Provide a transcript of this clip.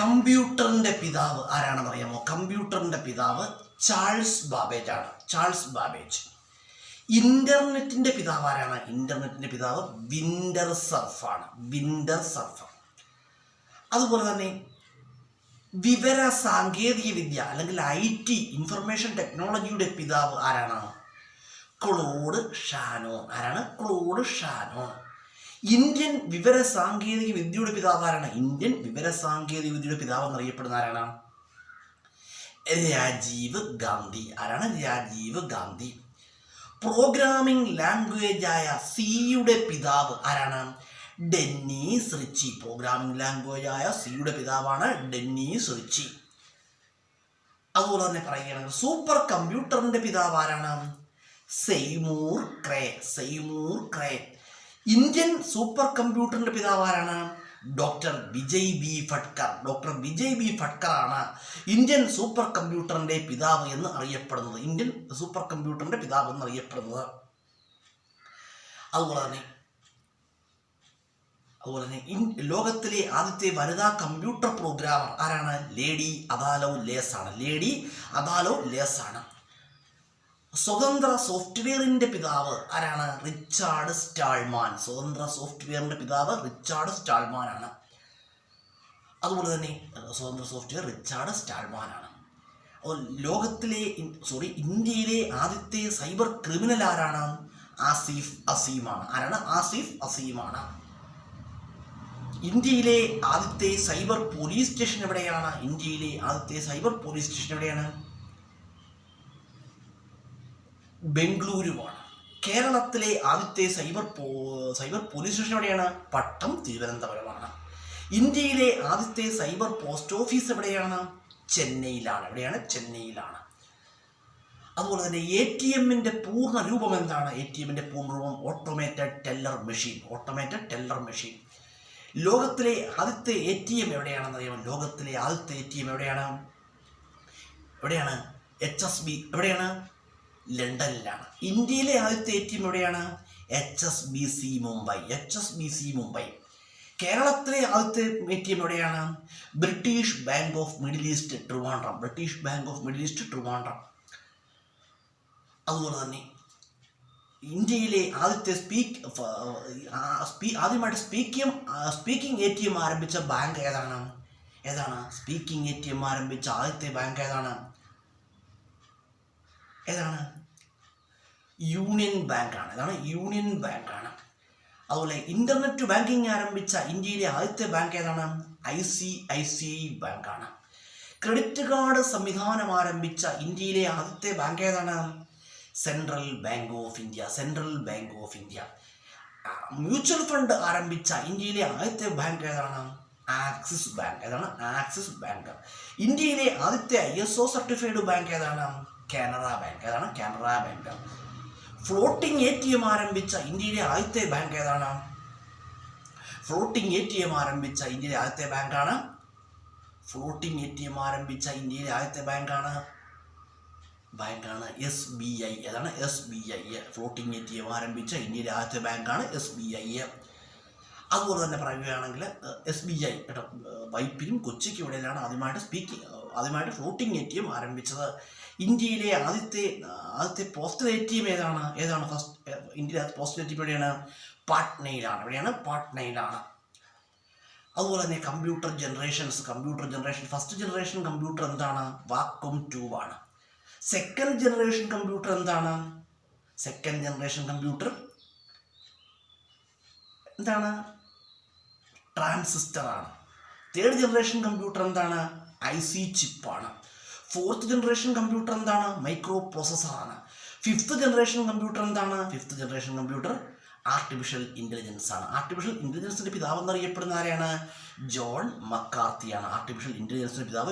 കമ്പ്യൂട്ടറിൻ്റെ പിതാവ് ആരാണെന്ന് അറിയാമോ? കമ്പ്യൂട്ടറിൻ്റെ പിതാവ് ചാൾസ് ബാബേജ് ആണ്. Charles Babbage. ഇൻ്റർനെറ്റിൻ്റെ പിതാവ് ആരാണ്? ഇൻ്റർനെറ്റിൻ്റെ പിതാവ് വിൻഡർ സർഫാണ്. Winter surf. അതുപോലെ തന്നെ വിവര സാങ്കേതിക വിദ്യ അല്ലെങ്കിൽ IT ഇൻഫർമേഷൻ ടെക്നോളജിയുടെ പിതാവ് ആരാണ്? ക്ലോഡ് ഷാനോ. ആരാണ്? ക്ലോഡ് ഷാനോ. ഇന്ത്യൻ വിവര സാങ്കേതിക വിദ്യയുടെ പിതാവ് ആരാണ്? ഇന്ത്യൻ വിവര സാങ്കേതിക വിദ്യയുടെ പിതാവ് എന്നറിയപ്പെടുന്ന ആരാണ്? രാജീവ് ഗാന്ധി. ആരാണ്? രാജീവ് ഗാന്ധി. പ്രോഗ്രാമിംഗ് ലാംഗ്വേജായ സിയുടെ പിതാവ് ആരാണ്? Dennis Ritchie. പ്രോഗ്രാമിംഗ് ലാംഗ്വേജായ സിയുടെ പിതാവാണ് ഡെന്നീസ് റിച്ചി. അതുപോലെ തന്നെ പറയുകയാണെങ്കിൽ സൂപ്പർ കമ്പ്യൂട്ടറിൻ്റെ പിതാവ് ആരാണ്? സെയ്മൂർ ക്രേ. സെയ്മൂർ ക്രേ. ഇന്ത്യൻ സൂപ്പർ കമ്പ്യൂട്ടറിൻ്റെ പിതാവ് ആരാണ്? Doctor Vijay B Bhatkar. Doctor Vijay B Bhatkar ആണ് ഇന്ത്യൻ സൂപ്പർ കമ്പ്യൂട്ടറിൻ്റെ പിതാവ് എന്ന് അറിയപ്പെടുന്നത്. ഇന്ത്യൻ സൂപ്പർ കമ്പ്യൂട്ടറിൻ്റെ പിതാവ് എന്ന് അറിയപ്പെടുന്നത്. അതുപോലെ തന്നെ ലോകത്തിലെ ആദ്യത്തെ വനിതാ കമ്പ്യൂട്ടർ പ്രോഗ്രാമർ ആരാണ്? ലേഡി അദാലോ ലേസ് ആണ്. ലേഡി അദാലോ ലേസ് ആണ്. സ്വതന്ത്ര സോഫ്റ്റ്വെയറിൻ്റെ പിതാവ് ആരാണ്? Richard Stallman. സ്വതന്ത്ര സോഫ്റ്റ്വെയറിൻ്റെ പിതാവ് റിച്ചാർഡ് സ്റ്റാൾമാൻ ആണ്. അതുപോലെ തന്നെ സ്വതന്ത്ര സോഫ്റ്റ്വെയർ റിച്ചാർഡ് സ്റ്റാൾമാൻ ആണ്. ഇന്ത്യയിലെ ആദ്യത്തെ സൈബർ ക്രിമിനൽ ആരാണ്? ആസിഫ് അസീമാണ്. ആരാണ്? ആസിഫ് അസീമാണ്. ഇന്ത്യയിലെ ആദ്യത്തെ സൈബർ പോലീസ് സ്റ്റേഷൻ എവിടെയാണ്? ഇന്ത്യയിലെ ആദ്യത്തെ സൈബർ പോലീസ് സ്റ്റേഷൻ എവിടെയാണ്? ബംഗളൂരുവാണ്. കേരളത്തിലെ ആദ്യത്തെ സൈബർ പോലീസ് സ്റ്റേഷൻ എവിടെയാണ്? പട്ടം, തിരുവനന്തപുരമാണ്. ഇന്ത്യയിലെ ആദ്യത്തെ സൈബർ പോസ്റ്റ് ഓഫീസ് എവിടെയാണ്? ചെന്നൈയിലാണ്. എവിടെയാണ്? ചെന്നൈയിലാണ്. അതുപോലെ തന്നെ ATMൻ്റെ പൂർണ്ണ രൂപം എന്താണ്? ATMൻ്റെ പൂർണ്ണ രൂപം automated teller machine. Automated teller machine. ലോകത്തിലെ ആദ്യത്തെ ATM എവിടെയാണെന്ന് അറിയാമോ? ലോകത്തിലെ ആദ്യത്തെ ATM എവിടെയാണ്? HSB. എവിടെയാണ്? ലണ്ടനിലാണ്. ഇന്ത്യയിലെ ആദ്യത്തെ ATM എവിടെയാണ്? HSBC മുംബൈ. HSBC മുംബൈ. കേരളത്തിലെ ആദ്യത്തെ ATM എവിടെയാണ്? British bank of middle east Trivandrum. British bank of middle east Trivandrum. അതുപോലെ തന്നെ ഇന്ത്യയിലെ ആദ്യത്തെ ആദ്യമായിട്ട് സ്പീക്കിംഗ് ATM ആരംഭിച്ച ബാങ്ക് ഏതാണ്? സ്പീക്കിംഗ് ATM ആരംഭിച്ച ആദ്യത്തെ ബാങ്ക് ഏതാണ്? യൂണിയൻ ബാങ്ക് ആണ്. യൂണിയൻ ബാങ്ക് ആണ്. അതുപോലെ ഇന്റർനെറ്റ് ബാങ്കിങ് ആരംഭിച്ച ഇന്ത്യയിലെ ആദ്യത്തെ ബാങ്ക് ഏതാണ്? ICICI ബാങ്ക് ആണ്. ക്രെഡിറ്റ് കാർഡ് സംവിധാനം ആരംഭിച്ച ഇന്ത്യയിലെ ആദ്യത്തെ ബാങ്ക് ഏതാണ്? Central bank of India. Central bank of India. Mutual fund ആരംഭിച്ച ഇന്ത്യയിലെ ആദ്യത്തെ ബാങ്ക് ഏതാണ്? Axis bank. Axis bank. ഇന്ത്യയിലെ ആദ്യത്തെ ISO സർട്ടിഫൈഡ് ബാങ്ക് ഏതാണ്? Canara bank. Canara bank. Floating ATM ആരംഭിച്ച ഇന്ത്യയിലെ ആദ്യത്തെ ബാങ്ക് ഏതാണ്? ഫ്ലോട്ടിംഗ് ATM ആരംഭിച്ച ഇന്ത്യയിലെ ആദ്യത്തെ ബാങ്കാണ്. ഫ്ലോട്ടിംഗ് ATM ആരംഭിച്ച ഇന്ത്യയിലെ ആദ്യത്തെ ബാങ്കാണ് SBI. SBI. ഫ്ലോട്ടിംഗ് ATM ആരംഭിച്ച ഇന്ത്യയിലെ ആദ്യത്തെ ബാങ്കാണ് SBI. അതുപോലെ തന്നെ പറയുകയാണെങ്കിൽ SBI വൈപ്പിനും കൊച്ചിക്കും ഇടയിലാണ് ആദ്യമായിട്ട് ഫ്ലോട്ടിംഗ് ATM ആരംഭിച്ചത്. ഇന്ത്യയിലെ ആദ്യത്തെ പോസ്റ്റൽ ATM ഏതാണ്? ഇന്ത്യയിലെ പോസ്റ്റൽ ATM എവിടെയാണ്? പാട്നയിലാണ്. പാട്നയിലാണ്. അതുപോലെ തന്നെ computer generation. First generation computer എന്താണ്? വാക്വം ട്യൂബ് ആണ്. സെക്കൻഡ് ജനറേഷൻ കമ്പ്യൂട്ടർ എന്താണ്? സെക്കൻഡ് ജനറേഷൻ കമ്പ്യൂട്ടർ എന്താണ്? ട്രാൻസിസ്റ്റർ ആണ്. തേർഡ് ജനറേഷൻ കമ്പ്യൂട്ടർ എന്താണ്? IC ചിപ്പാണ്. ഫോർത്ത് ജനറേഷൻ കമ്പ്യൂട്ടർ എന്താണ്? മൈക്രോ പ്രോസസ്സർ ആണ്. ഫിഫ്ത്ത് ജനറേഷൻ കമ്പ്യൂട്ടർ എന്താണ്? Fifth generation computer artificial intelligence ആണ്. ആർട്ടിഫിഷ്യൽ ഇൻ്റലിജൻസിൻ്റെ പിതാവ് എന്നറിയപ്പെടുന്ന ആരെയാണ്? ജോൺ മക്കാർത്തിയാണ്. ആർട്ടിഫിഷ്യൽ ഇൻ്റലിജൻസിൻ്റെ പിതാവ്